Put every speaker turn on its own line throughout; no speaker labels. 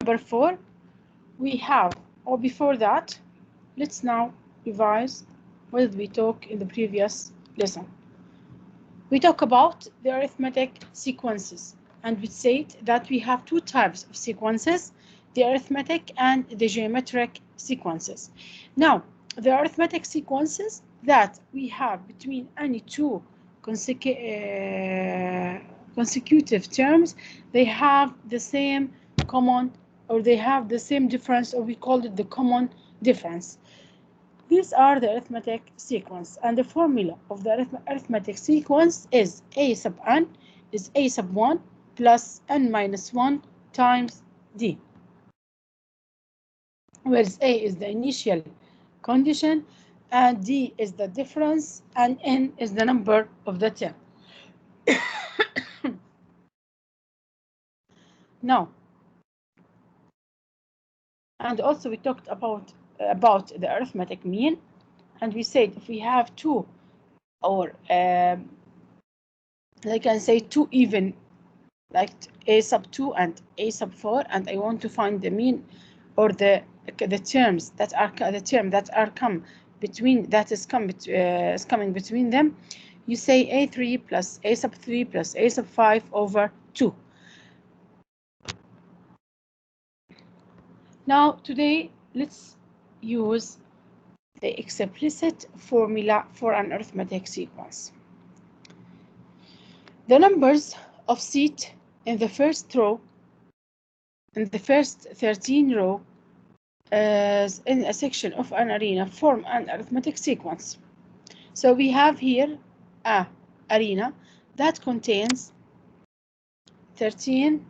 number 4, we have, or before that, let's now revise what did we talk in the previous lesson. We talk about the arithmetic sequences, and we said that we have two types of sequences, the arithmetic and the geometric sequences. Now, the arithmetic sequences that we have between any two consecutive terms, they have the same common, or they have the same difference, or we call it the common difference. These are the arithmetic sequence, and the formula of the arithmetic sequence is a sub n is a sub 1 plus n minus 1 times d, whereas a is the initial condition and d is the difference and n is the number of the term. Now, and also we talked about the arithmetic mean, and we said if we have two, or I can say two even, like a sub 2 and a sub 4, and I want to find the mean, or the terms that are coming between them, you say a3 plus a sub 3 plus a sub 5 over 2. Now today let's use the explicit formula for an arithmetic sequence. The numbers of seats in the first row, in the first 13 row, in a section of an arena, form an arithmetic sequence. So we have here a arena that contains 13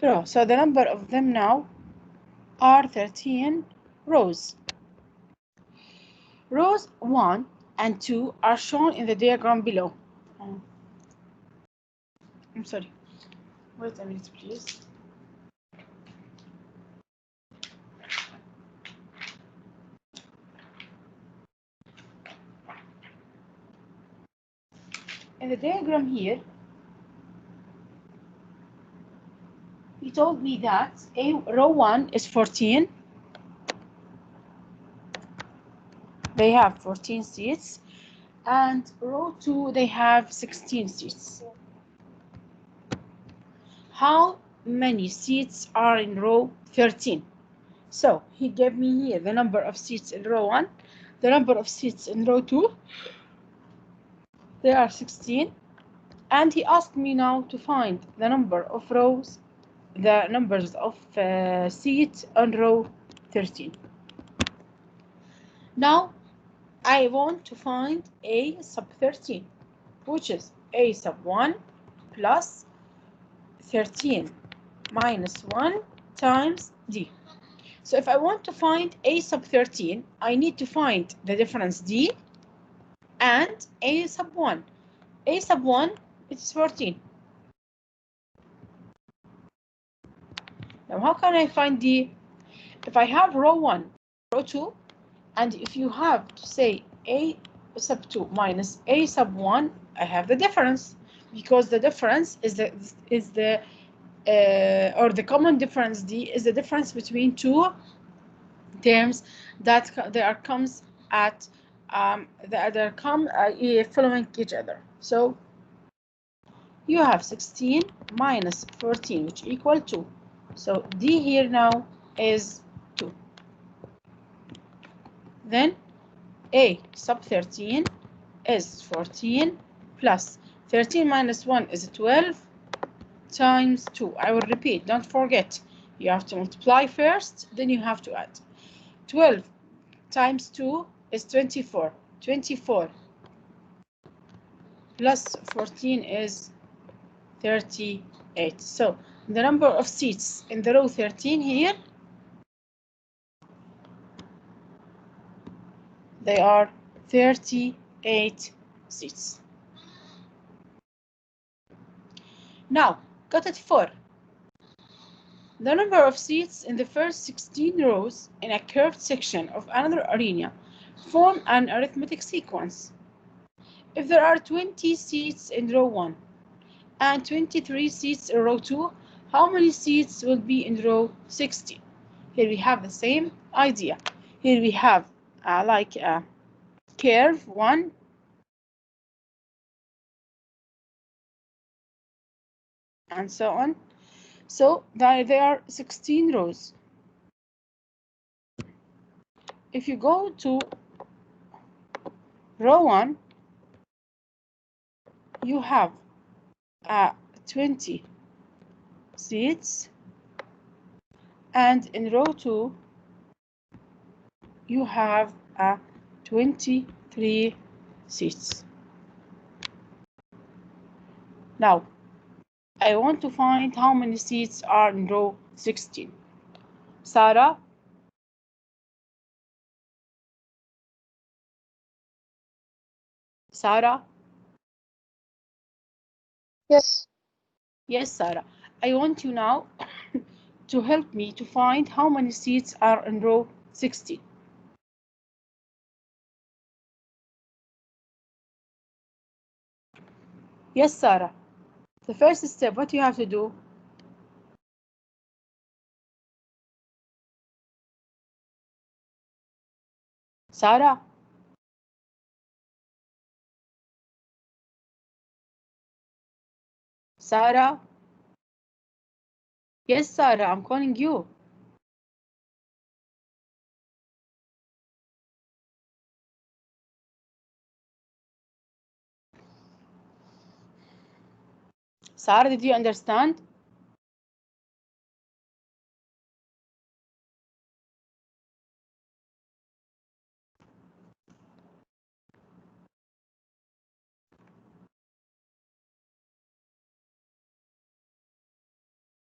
rows. So the number of them now are 13 rows. Rows 1 and 2 are shown in the diagram below. I'm sorry. Wait a minute, please. In the diagram here, he told me that row 1 is 14. They have 14 seats, and row 2 they have 16 seats. How many seats are in row 13? So he gave me here the number of seats in row 1, the number of seats in row 2. There are 16, and he asked me now to find the number of rows, the numbers of seats on row 13. Now I want to find a sub 13, which is a sub 1 plus 13 minus 1 times d. So if I want to find a sub 13, I need to find the difference d and a sub 1. A sub 1 is 14. Now how can I find d? If I have row 1, row 2, and if you have to say a sub 2 minus a sub 1, I have the difference, because the difference is the common difference d is the difference between two terms that comes at following each other. So you have 16 minus 14, which equal 2. So d here now is 2. Then a sub 13 is 14 plus 13 minus 1 is 12 times 2. I will repeat, don't forget, you have to multiply first, then you have to add. 12 times 2 is 24. 24 plus 14 is 38. So the number of seats in the row 13 here, they are 38 seats. Now, got it 4. The number of seats in the first 16 rows in a curved section of another arena form an arithmetic sequence. If there are 20 seats in row 1 and 23 seats in row 2. How many seats will be in row 16? Here we have the same idea. Here we have like a curve 1, and so on. So there are 16 rows. If you go to row 1, you have 20 seats, and in row 2 you have 23 seats. Now I want to find how many seats are in row 16. Sarah? Sarah?
Yes.
Yes, Sarah. I want you now to help me to find how many seats are in row 16. Yes, Sarah. The first step, what you have to do? Sarah? Sarah? Yes, Sarah, I'm calling you. Sarah, did you understand?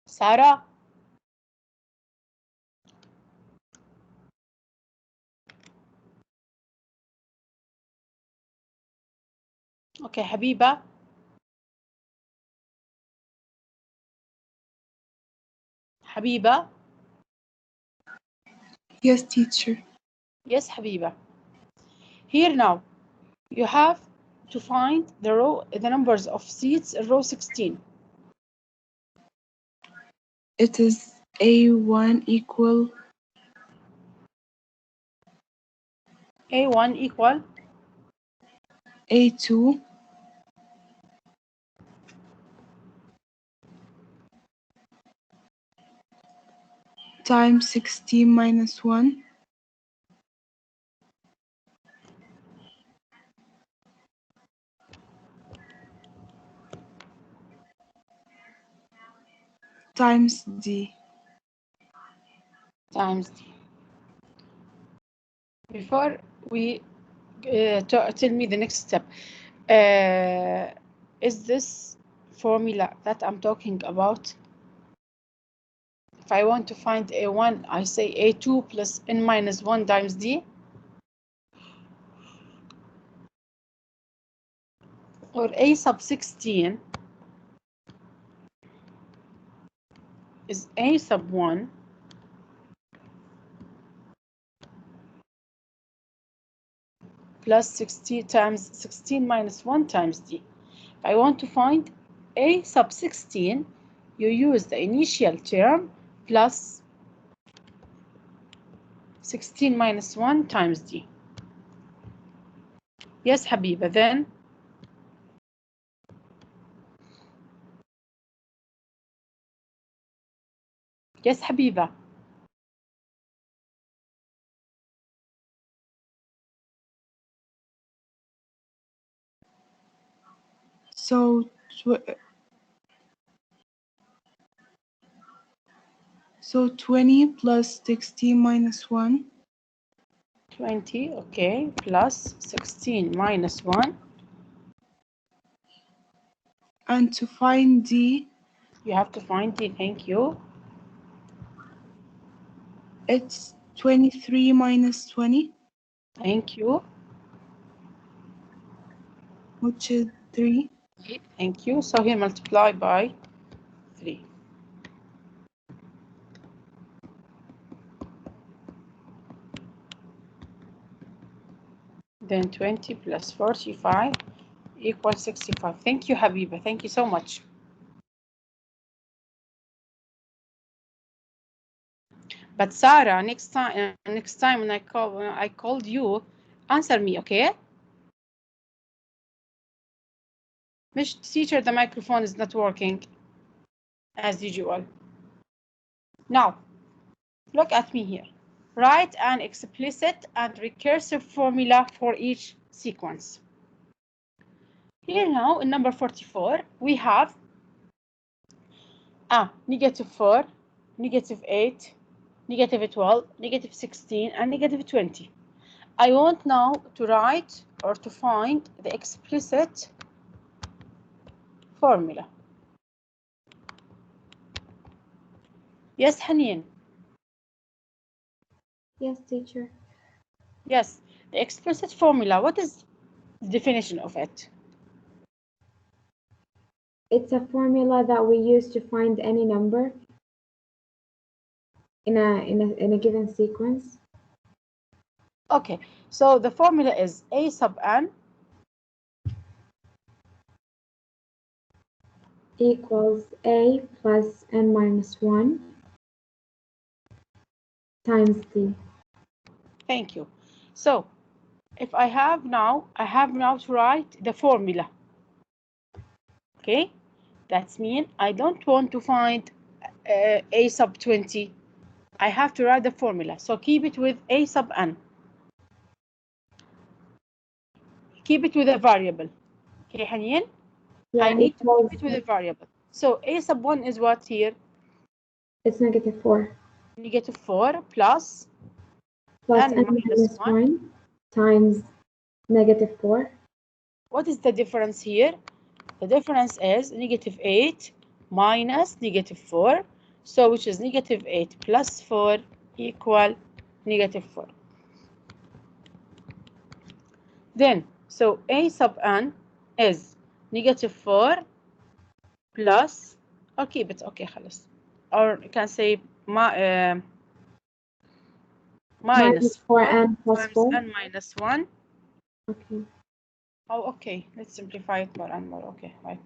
Sarah? Okay, Habiba? Habiba?
Yes, teacher.
Yes, Habiba. Here now, you have to find the numbers of seats in row 16.
It is A1 equal
A1 equal
A2 times 16 minus 1 times D.
times D. Before we tell me the next step, is this formula that I'm talking about? If I want to find A1, I say A2 plus n minus 1 times D. Or A sub 16 is A sub 1 plus 16 times 16 minus 1 times D. If I want to find A sub 16, you use the initial term plus 16 minus 1 times D. Yes, Habiba, then? Yes, Habiba.
So 20 plus 16 minus 1
20, okay, plus 16 minus 1.
and to find D,
You have to find D, thank you.
it's 23 minus 20,
Thank you.
which is 3.
Thank you. So here multiply by 3. Then 20 plus 45 equals 65. Thank you, Habiba. Thank you so much. But Sarah, next time when I called you, answer me, okay? Miss teacher, the microphone is not working as usual. Now, look at me here. Write an explicit and recursive formula for each sequence. Here now, in number 44, we have -4, -8, -12, -16, and -20. I want now to write or to find the explicit formula. Yes, Haneen?
Yes, teacher.
Yes, the explicit formula, what is the definition of it?
It's a formula that we use to find any number in a given sequence.
Okay, so the formula is a sub n
equals a plus n minus 1 times d.
Thank you. So if I have now to write the formula. Okay, that's mean I don't want to find a sub 20. I have to write the formula. So keep it with a sub n. Keep it with a variable. Okay, Hanien?
Yeah,
I need to keep it with a variable. So a sub 1 is what here?
It's -4.
-4 plus
Plus
n
n
minus 1
times -4.
What is the difference here? The difference is -8 minus -4. So which is -8 plus 4 equal -4. Then, so a sub n is -4 plus, or keep it, okay, خلاص. Or you can say minus 4
plus
times
4.
n minus 1.
Okay.
Oh, okay. Let's simplify it more and more. Okay, right.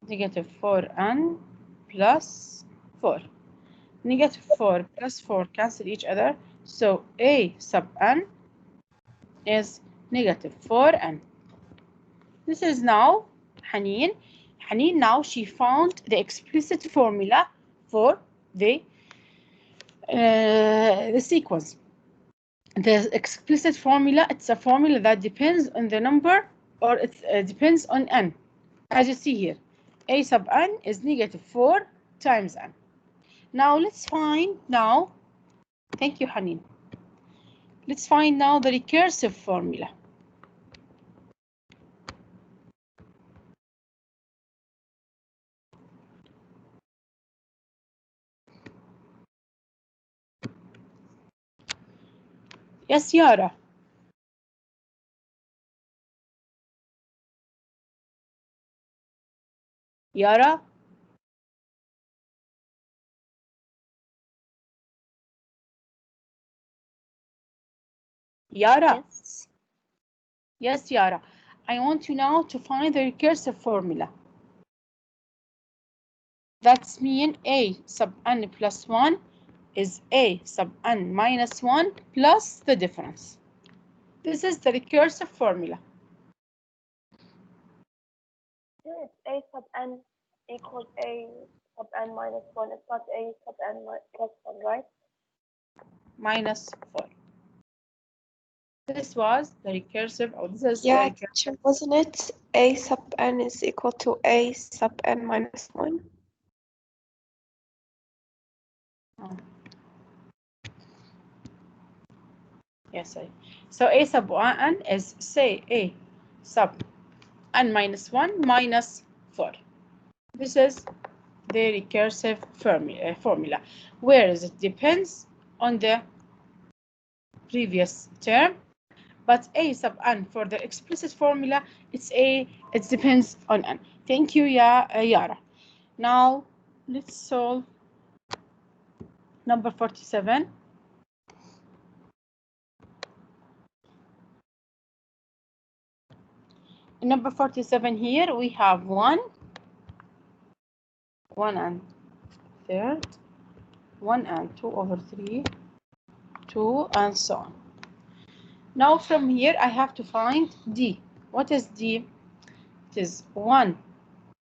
-4n plus 4. -4 plus 4 cancel each other. So a sub n is -4n. This is now Haneen. Haneen now she found the explicit formula for the sequence. The explicit formula, it's a formula that depends on the number, or it depends on n. As you see here, a sub n is -4 times n. Now let's find now, thank you Haneen. Let's find now the recursive formula. Yes, Yara. Yara? Yara?
Yes.
Yes, Yara. I want you now to find the recursive formula. That's mean a sub n plus 1 is a sub n minus 1 plus the difference. This is the recursive formula.
It's a sub n equals a sub n minus 1. It's not a sub n plus 1, right?
Minus 4. This was the recursive, or this is
Yeah,
the recursive.
wasn't it a sub n is equal to a sub n minus 1?
Oh. Yes, so a sub n is, say, a sub n minus 1 minus 4. This is the recursive formula, whereas it depends on the previous term, but a sub n for the explicit formula, it depends on n. Thank you, Yara. Now let's solve number 47. In number 47 here we have 1, 1 and third, 1 and 2 over 3, 2, and so on. Now from here I have to find D. What is D? It is 1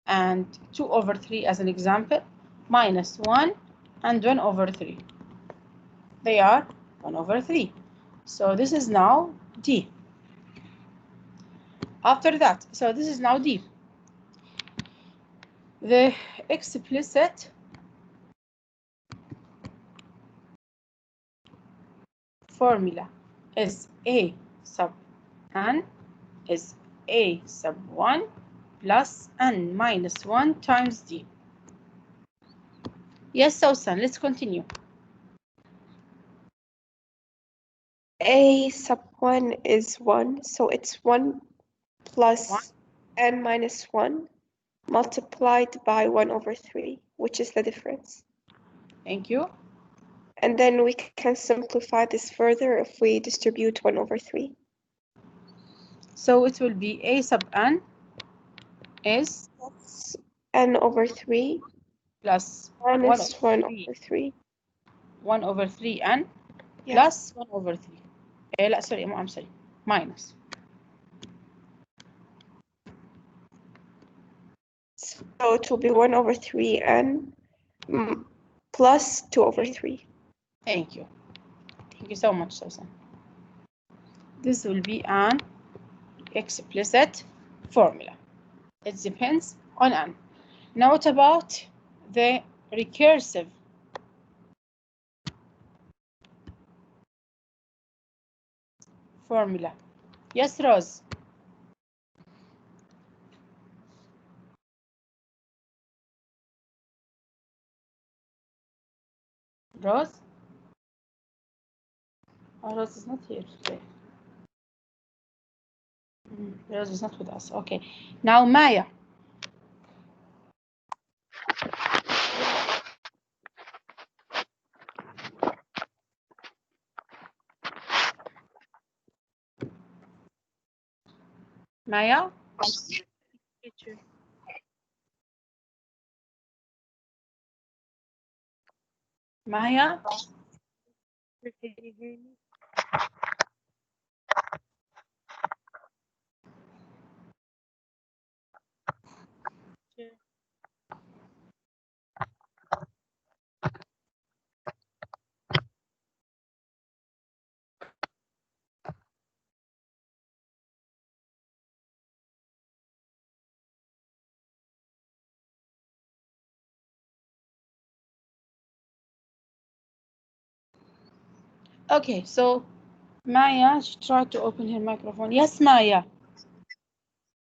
and 2 over 3 as an example, minus 1 and 1 over 3. They are 1 over 3. So this is now D. After that, so this is now D. The explicit formula is A sub n is A sub 1 plus n minus 1 times D. Yes, Susan, let's continue.
A sub 1 is 1, so it's 1 plus
1.
n minus 1 multiplied by 1 over 3, which is the difference.
Thank you.
And then we can simplify this further if we distribute 1 over 3.
So it will be A sub n is
That's n over 3
plus
minus 1
3.
over 3.
1 over 3 n
Yeah.
plus 1 over 3. لا, sorry, I'm sorry. Minus.
So it will be 1 over 3 n plus 2 over 3.
Thank you. Thank you so much, Susan. This will be an explicit formula. It depends on n. Now what about the recursive formula? Yes, Rose. Rose? Oh, Rose is not here today. Rose is not with us. Okay. Now Maya. Maya?
Teacher.
Maya?
Can you hear me? Teacher.
Okay, so Maya, she tried to open her microphone. Yes, Maya.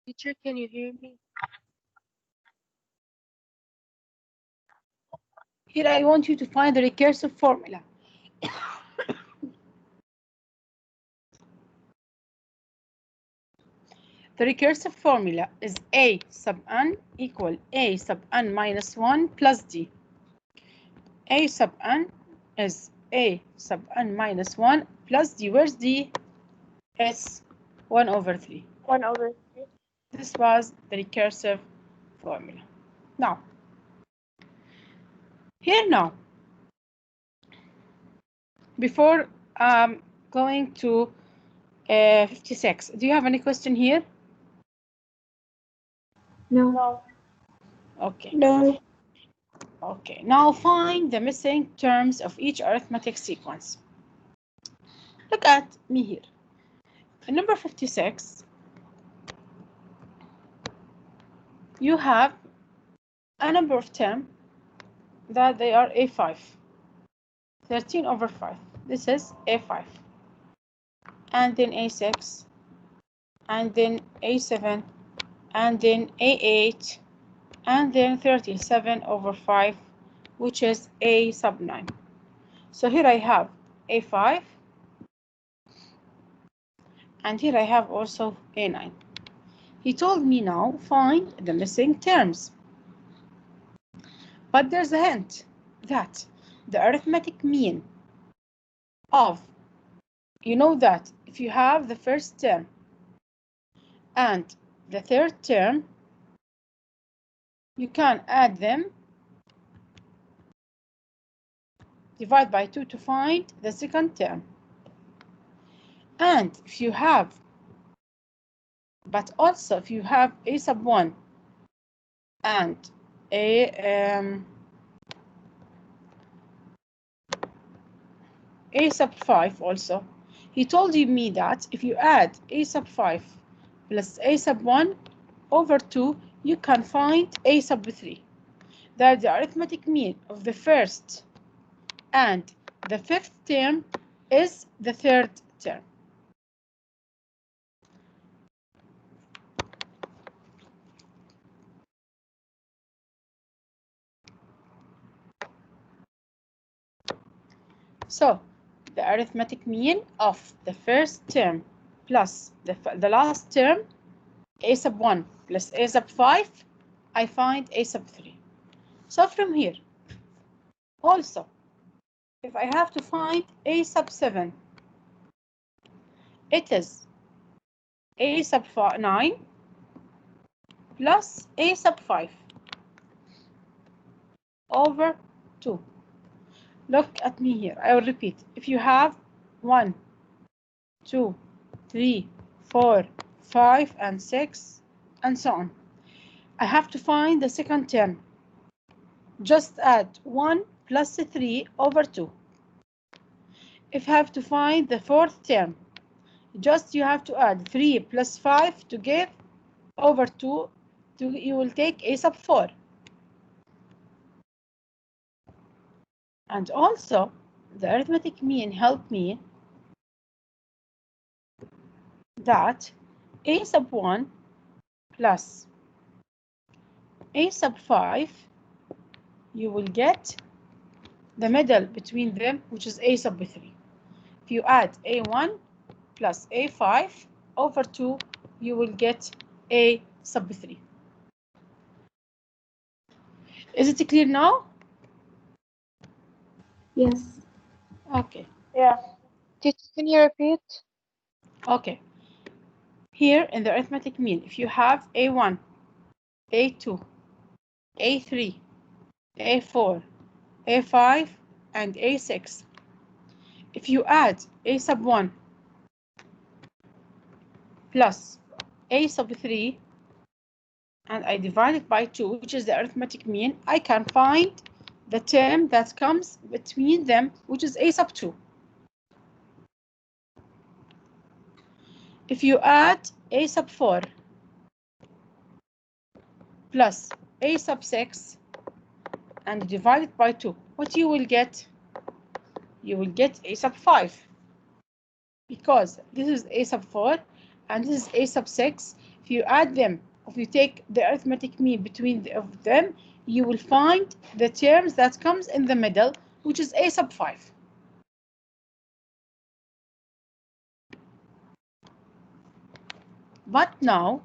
Teacher, can you hear me?
Here I want you to find the recursive formula. The recursive formula is A sub n equal A sub n minus 1 plus D. A sub n is A sub n minus 1 plus D. Where's D? It's 1 over 3.
1 over 3.
This was the recursive formula. Now, here now, before going to 56, do you have any question here?
No.
No.
Okay.
No.
Okay, now find the missing terms of each arithmetic sequence. Look at me here. In number 56, you have a number of terms that they are A5. 13 over 5. This is A5. And then A6. And then A7. And then A8. And then 37 over 5, which is A sub 9. So here I have A5. And here I have also A9. He told me now find the missing terms. But there's a hint that the arithmetic mean of, you know that if you have the first term and the third term, you can add them divide by 2 to find the second term. And if you have, but also if you have a sub 1 and a sub 5 also, he told me that if you add a sub 5 plus a sub 1 over 2, you can find a sub 3. That the arithmetic mean of the first and the fifth term is the third term. So the arithmetic mean of the first term plus the last term, a sub 1 plus a sub 5, I find a sub 3. So from here, also, if I have to find a sub 7, it is a sub 9 plus a sub 5 over 2. Look at me here. I will repeat. If you have 1, 2, 3, 4, 5, and 6, and so on, I have to find the second term. Just add 1 plus 3 over 2. If I have to find the fourth term, just you have to add 3 plus 5 to give over 2. You will take a sub 4. And also, the arithmetic mean helped me that a sub 1 plus a sub 5, you will get the middle between them, which is a sub 3. If you add a1 plus a5 over 2, you will get a sub 3. Is it clear now?
Yes.
Okay.
Yeah.
Teacher, can you repeat?
Okay. Here in the arithmetic mean, if you have a1, a2, a3, a4, a5, and a6, if you add a sub 1 plus a sub 3, and I divide it by 2, which is the arithmetic mean, I can find the term that comes between them, which is a sub 2. If you add a sub 4 plus a sub 6 and divide it by 2, what you will get? You will get a sub 5. Because this is a sub 4 and this is a sub 6. If you add them, if you take the arithmetic mean between them, you will find the terms that comes in the middle, which is a sub 5. But now,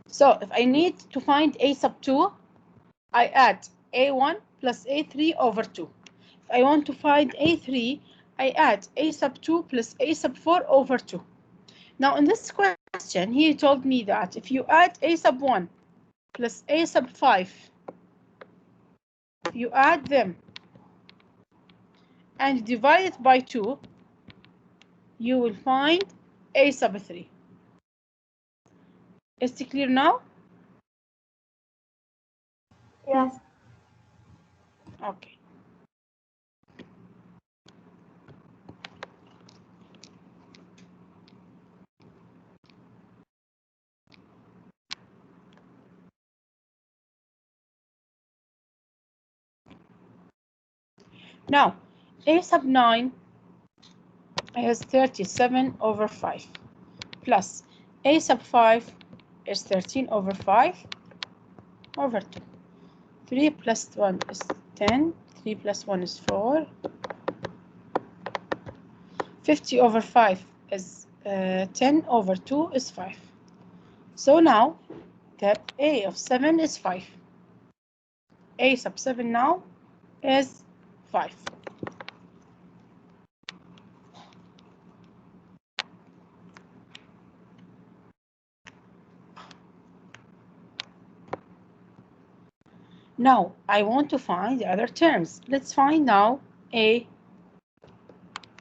so if I need to find a sub 2, I add a1 plus a3 over 2. If I want to find a3, I add a sub 2 plus a sub 4 over 2. Now in this question, he told me that if you add a sub 1 plus a sub 5, you add them and divide it by 2, you will find a sub 3. Is it clear now?
Yeah.
Yes.
Okay. Now, a sub 9 is 37 over 5 plus a sub 5 is 13 over 5 over 2. 3 plus 1 is 10. 3 plus 1 is 4. 50 over 5 is 10 over 2 is 5. So now, the a of 7 is 5. A sub 7 now is 5. Now, I want to find the other terms. Let's find now a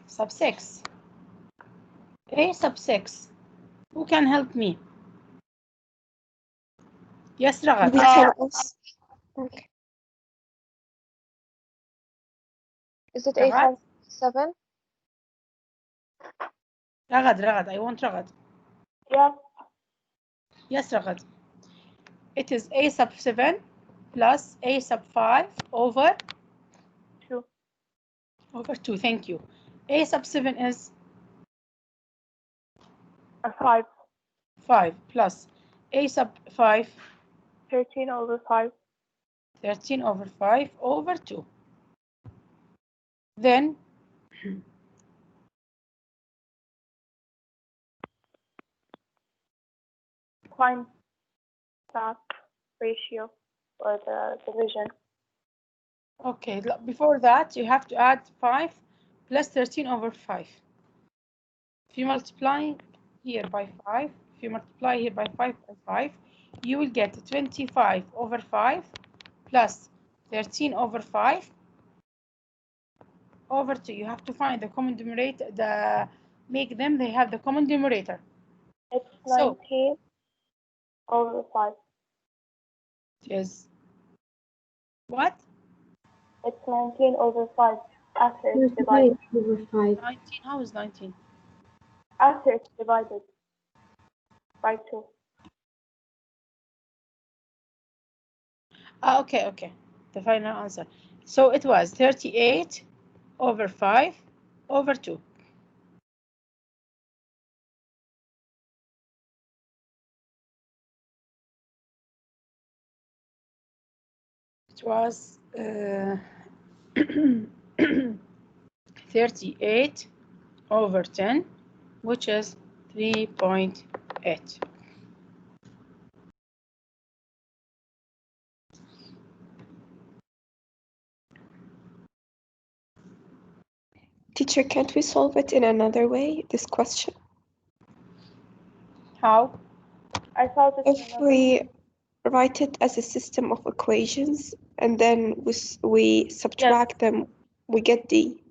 sub 6. A sub 6. Who can help me? Yes,
Can
Ragad.
you tell us? Okay.
Is it
Ragad?
A 7?
Ragad, I want Ragad.
Yeah.
Yes, Ragad. It is a sub 7 plus a sub 5 over
2.
Over 2. Thank you. A sub 7 is
A 5.
5 plus a sub 5,
13 over 5.
13 over 5 over 2. Then
Find that ratio or the division.
okay, before that you have to add 5 plus 13 over 5. If you multiply here by 5, if you multiply here by 5 by 5, you will get 25 over 5 plus 13 over 5 over 2. You have to find the common denominator, make them, they have the common denominator.
It's
So
19 over 5.
is what?
It's 19 over 5 after it's divided.
38 over 5.
19, how is 19?
After it's divided by 2.
Okay. The final answer. So it was 38 over 5 over 2. It was 38 over 10, which is 3.8.
Teacher, can't we solve it in another way, this question?
How?
I thought it's
If we write it as a system of equations and then we subtract them, we get D.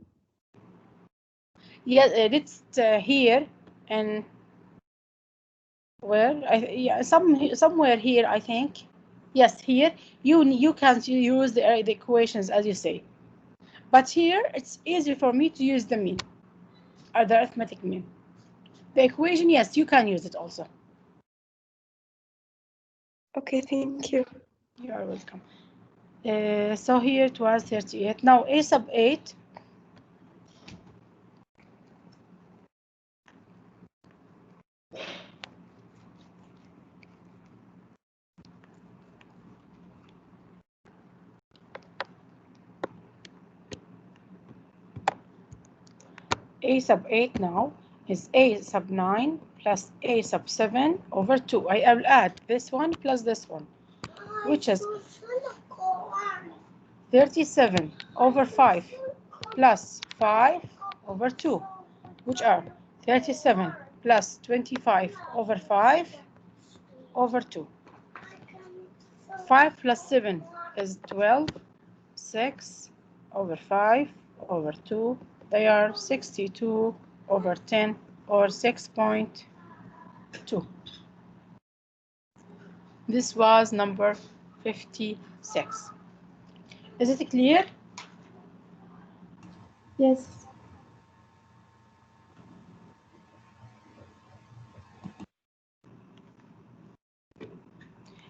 Yes, it's here and where? Somewhere here, I think. Yes, here you can use the equations as you say, but here it's easy for me to use the mean, or the arithmetic mean. The equation, yes, you can use it also.
Okay, thank you.
You are welcome. So here it was 38. Now a sub 8. A sub 8 now is a sub 9 plus a sub 7 over 2. I will add this one plus this one, which is 37 over 5 plus 5 over 2, which are 37 plus 25 over 5 over 2. 5 plus 7 is 12, 6 over 5 over 2. They are 62 over 10, or 6.2. This was number 56. Is it clear?
Yes.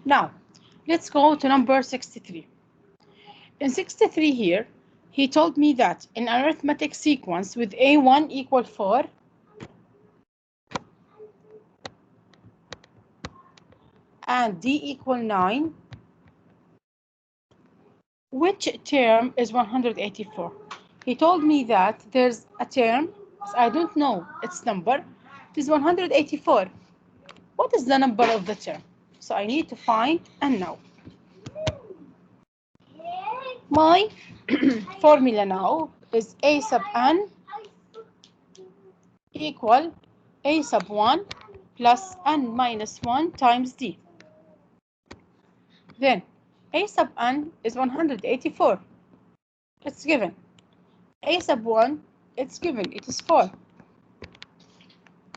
Now, let's go to number 63. In 63 here, he told me that in arithmetic sequence with A1 equal 4, and D equal 9, which term is 184? He told me that there's a term, I don't know its number, it is 184. What is the number of the term? So I need to find and know. My formula now is A sub n equal A sub 1 plus n minus 1 times D. Then A sub n is 184. It's given. A sub 1, it's given. It is 4.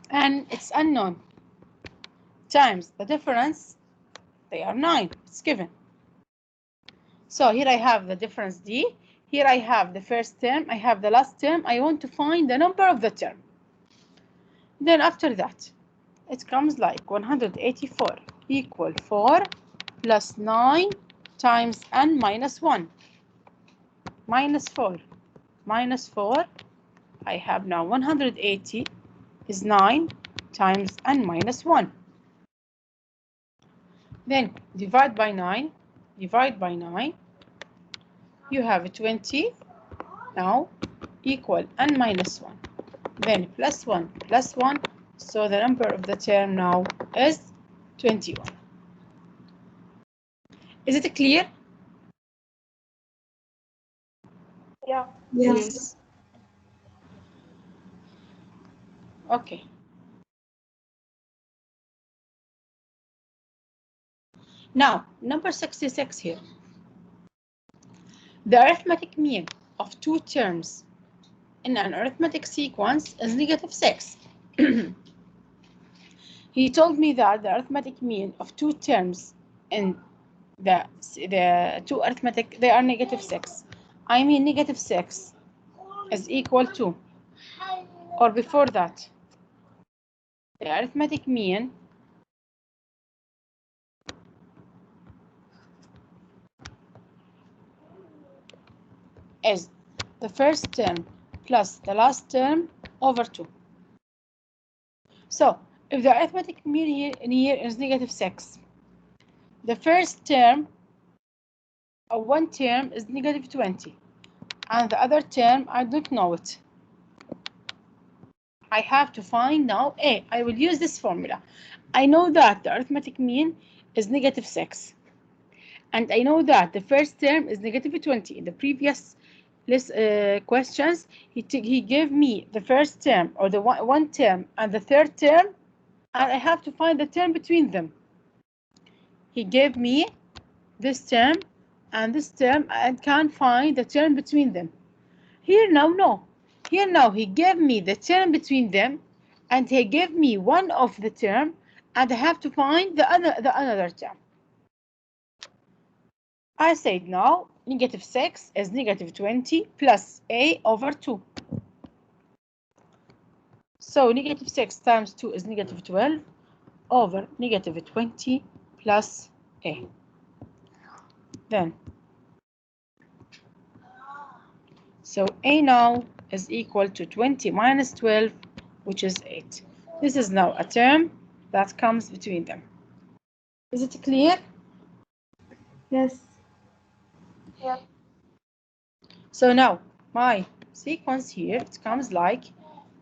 And it's unknown. Times the difference, they are 9. It's given. So here I have the difference d. Here I have the first term. I have the last term. I want to find the number of the term. Then after that, it comes like 184 equal 4 plus 9 times n minus 1. Minus 4. Minus 4. I have now 180 is 9 times n minus 1. Then divide by 9. Divide by 9. You have 20 now equal n minus 1. Then plus 1 plus 1. So the number of the term now is 21. Is it clear?
Yeah.
Yes.
Okay. Now, number 66 here. The arithmetic mean of two terms in an arithmetic sequence is -6. He told me that the arithmetic mean of two terms in the two arithmetic, they are -6. I mean -6 is equal to, or before that, the arithmetic mean is the first term plus the last term over 2. So if the arithmetic mean here is -6, the first term or one term is -20, and the other term I don't know it. I have to find now A. I will use this formula. I know that the arithmetic mean is -6, and I know that the first term is -20. In the previous questions, he gave me the first term or the one term and the third term, and I have to find the term between them. He gave me this term and this term and can't find the term between them. Here now, no. Here now he gave me the term between them, and he gave me one of the term, and I have to find the another term. I said now -6 is -20 plus A over 2. So -6 times 2 is -12 over -20 plus A. Then, so A now is equal to 20 minus 12, which is 8. This is now a term that comes between them. Is it clear?
Yes.
Yeah.
So now my sequence here, it comes like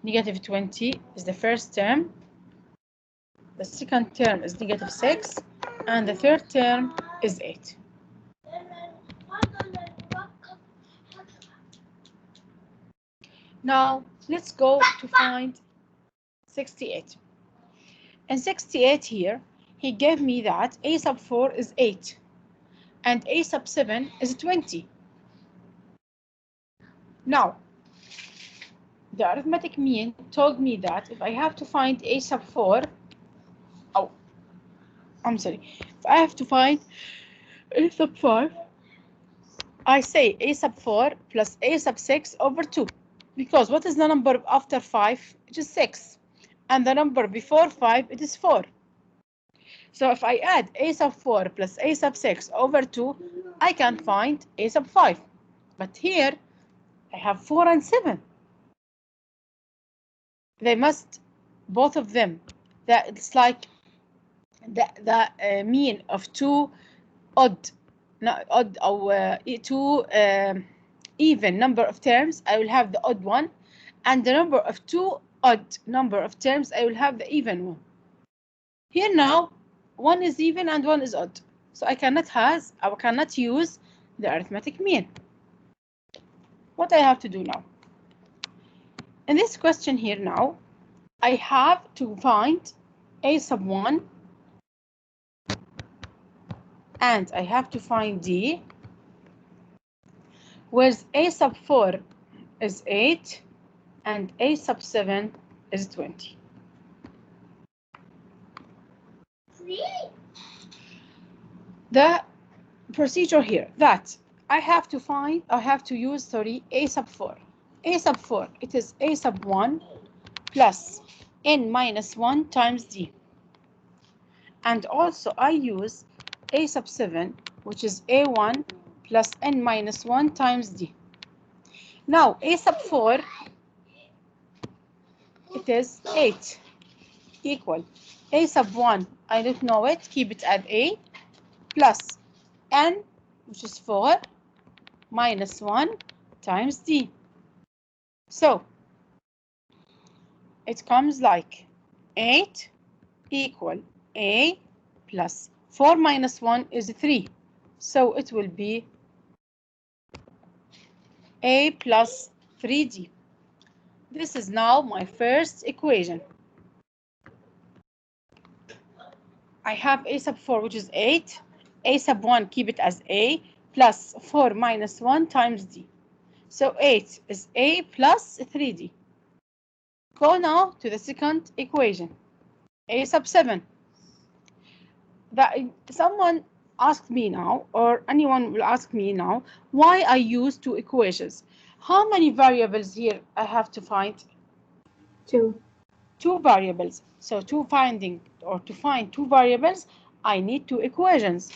-20 is the first term, the second term is -6, and the third term is 8. Now let's go to find 68. In 68 here, he gave me that A sub 4 is 8 and A sub 7 is 20. Now, the arithmetic mean told me that if I have to find A sub 4, if I have to find A sub 5, I say A sub 4 plus A sub 6 over 2. Because what is the number after 5? It is 6. And the number before 5, it is 4. So if I add A sub 4 plus A sub 6 over 2, I can find A sub 5. But here, I have 4 and 7. They must, both of them, that it's like the mean of two odd, not odd, or two even number of terms, I will have the odd one, and the number of two odd number of terms, I will have the even one. Here now, one is even and one is odd, so I cannot use the arithmetic mean. What I have to do now? In this question here now, I have to find A sub 1 and I have to find D, where A sub 4 is 8 and A sub 7 is 20. The procedure here that I have to use A sub 4. A sub 4, it is A sub 1 plus n minus 1 times D. And also I use A sub 7, which is A1 plus n minus 1 times D. Now A sub 4, it is 8 equal A sub 1, I don't know it, keep it at A, plus n, which is 4, minus 1 times D. So it comes like 8 equal A plus 4 minus 1 is 3. So it will be A plus 3D. This is now my first equation. I have A sub 4, which is 8. A sub 1, keep it as A, plus 4 minus 1 times D. So 8 is A plus 3D. Go now to the second equation. A sub 7. Someone asked me now, or anyone will ask me now, why I use two equations. How many variables here I have to find?
2.
Two variables. So to find two variables, I need two equations.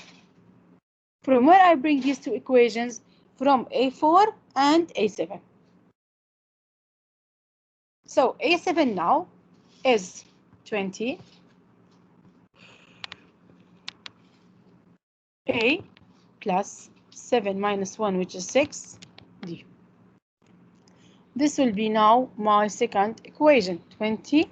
From where I bring these two equations? From A4 and A7. So A7 now is 20. A plus 7 minus 1, which is 6, D. This will be now my second equation, 20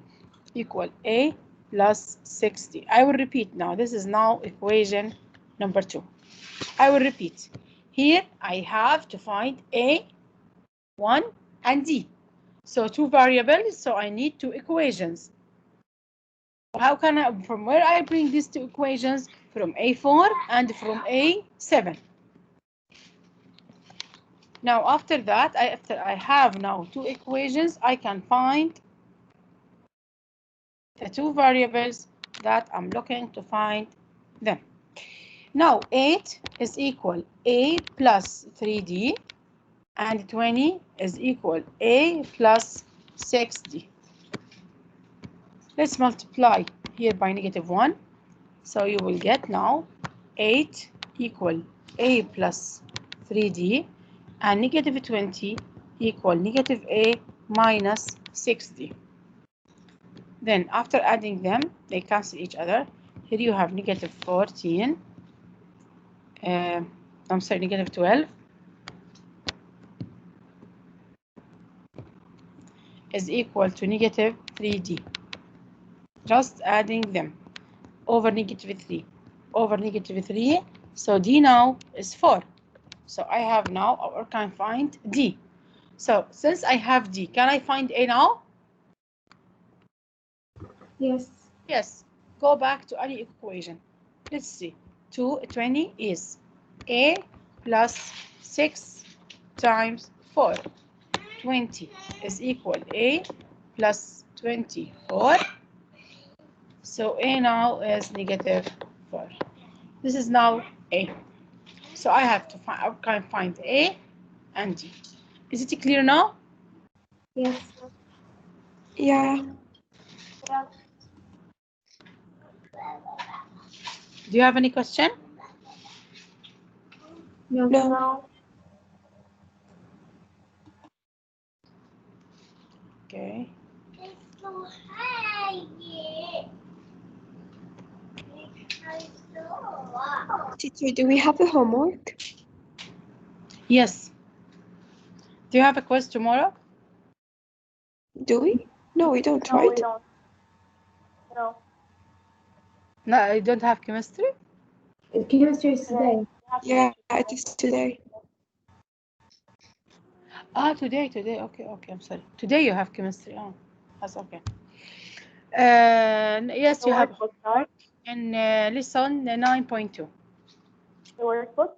equal A plus 60. I will repeat now. This is now equation number 2. I will repeat. Here I have to find A, 1, and D. So two variables, so I need two equations. How can I, from where I bring these two equations? From A4 and from A7. Now after that, after I have now two equations, I can find the two variables that I'm looking to find them. Now 8 is equal A plus 3D and 20 is equal A plus 6D. Let's multiply here by -1. So you will get now 8 equal A plus 3D and -20 equal -A minus 6D. Then after adding them, they cancel each other. Here you have -14. I'm sorry, -12 is equal to -3D. Just adding them over -3 over -3. So D now is 4. So I have now, or can find D. So since I have D, can I find A now?
Yes.
Yes. Go back to any equation. Let's see. 20 is A plus 6 times 4. 20 is equal A plus 24. So A now is -4. This is now A. So I have to find, I can find A and D. Is it clear now?
Yes.
Yeah.
Yeah.
Do you have any question?
No.
No.
No.
Okay.
Teacher, do we have a homework?
Yes. Do you have a quiz tomorrow?
Do we? No, we don't,
No, we
right?
don't. No.
No, you don't have chemistry?
Chemistry is today.
Yeah, it is today.
Ah, today. Okay, I'm sorry. Today you have chemistry. Oh, that's okay. Yes, you have homework in lesson 9.2.
The workbook?